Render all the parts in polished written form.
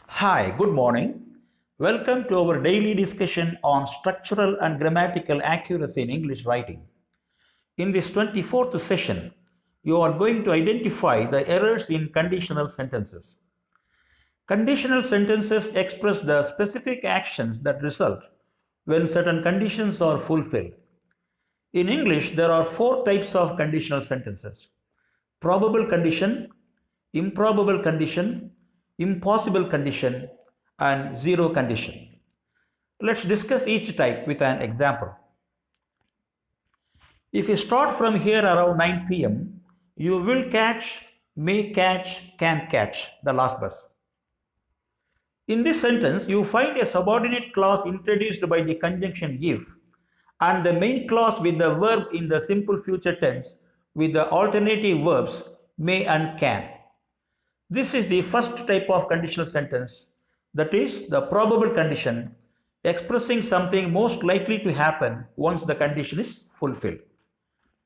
Hi, good morning. Welcome to our daily discussion on structural and grammatical accuracy in English writing. In this 24th session, you are going to identify the errors in conditional sentences. Conditional sentences express the specific actions that result when certain conditions are fulfilled. In English, there are four types of conditional sentences: probable condition, improbable condition, impossible condition, and zero condition. Let's discuss each type with an example. If you start from here around 9 pm, you will catch, may catch, can catch the last bus. In this sentence, you find a subordinate clause introduced by the conjunction if and the main clause with the verb in the simple future tense with the alternative verbs may and can. This is the first type of conditional sentence, that is, the probable condition, expressing something most likely to happen once the condition is fulfilled.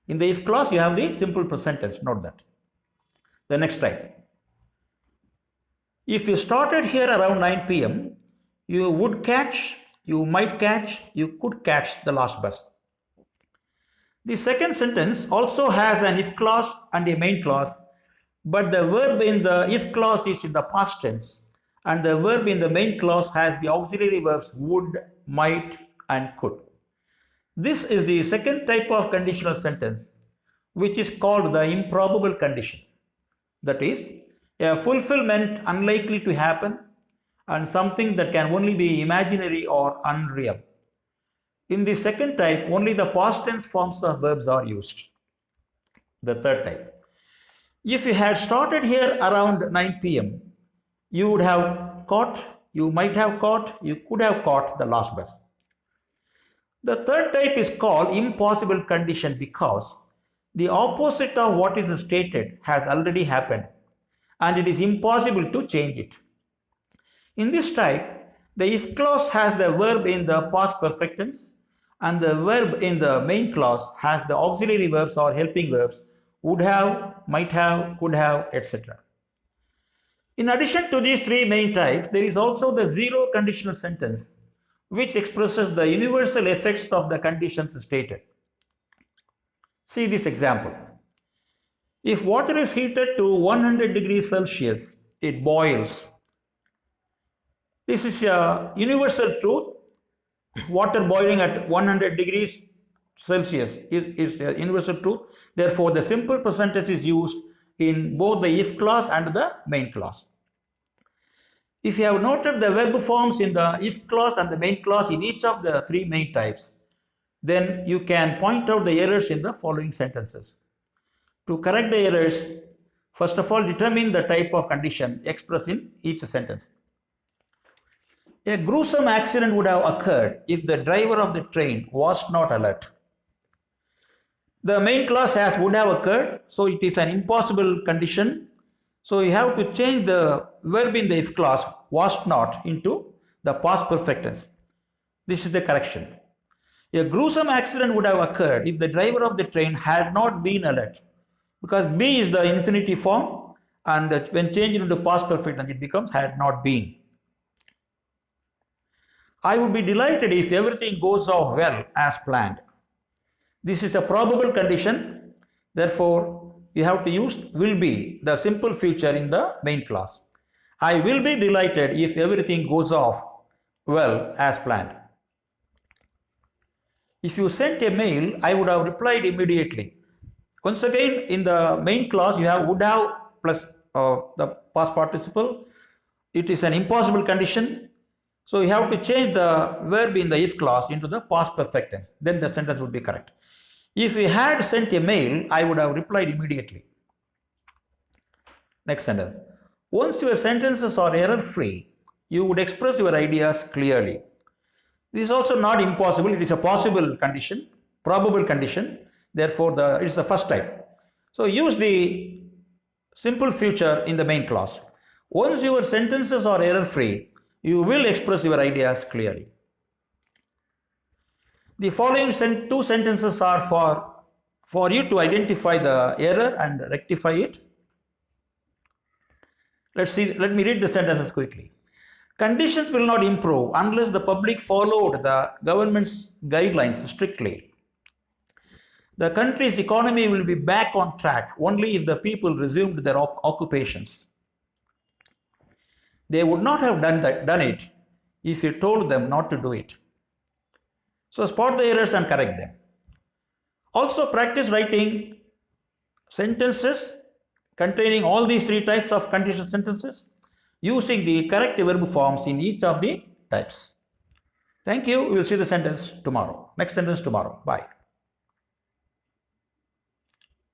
In the if clause, you have the simple present tense, note that. The next type. If you started here around 9 pm, you would catch, you might catch, you could catch the last bus. The second sentence also has an if clause and a main clause, but the verb in the if clause is in the past tense and the verb in the main clause has the auxiliary verbs would, might, and could. This is the second type of conditional sentence, which is called the improbable condition. That is, a fulfillment unlikely to happen and something that can only be imaginary or unreal. In the second type, only the past tense forms of verbs are used. The third type. If you had started here around 9 pm, you would have caught, you might have caught, you could have caught the last bus. The third type is called impossible condition because the opposite of what is stated has already happened and it is impossible to change it. In this type, the if clause has the verb in the past perfect tense and the verb in the main clause has the auxiliary verbs or helping verbs would have, might have, could have, etc. In addition to these three main types, there is also the zero conditional sentence, which expresses the universal effects of the conditions stated. See this example. If water is heated to 100 degrees Celsius, it boils. This is a universal truth. Water boiling at 100 degrees Celsius is a universal truth. Therefore, the simple present tense is used in both the if clause and the main clause. If you have noted the verb forms in the if clause and the main clause in each of the three main types, then you can point out the errors in the following sentences. To correct the errors, first of all, determine the type of condition expressed in each sentence. A gruesome accident would have occurred if the driver of the train was not alert. The main clause has would have occurred, so it is an impossible condition. So you have to change the verb in the if clause was not into the past perfect tense. This is the correction. A gruesome accident would have occurred if the driver of the train had not been alert, because be is the infinitive form and when changed into past perfect tense it becomes had not been. I would be delighted if everything goes off well as planned. This is a probable condition, therefore you have to use will be, the simple future in the main clause. I will be delighted if everything goes off well as planned. If you sent a mail, I would have replied immediately. Once again, in the main clause, you have would have plus the past participle. It is an impossible condition. So you have to change the verb in the if clause into the past perfect tense. Then the sentence would be correct. If we had sent a mail, I would have replied immediately. Next sentence. Once your sentences are error-free, you would express your ideas clearly. This is also not impossible. It is a possible condition, probable condition. Therefore, it is the first type. So use the simple future in the main clause. Once your sentences are error-free, you will express your ideas clearly. The following two sentences are for you to identify the error and rectify it. Let me read the sentences quickly. Conditions will not improve unless the public followed the government's guidelines strictly. The country's economy will be back on track only if the people resumed their occupations. They would not have done it if you told them not to do it. So spot the errors and correct them. Also practice writing sentences containing all these three types of conditional sentences using the correct verb forms in each of the types. Thank you. We will see the sentence tomorrow. Next sentence tomorrow. Bye.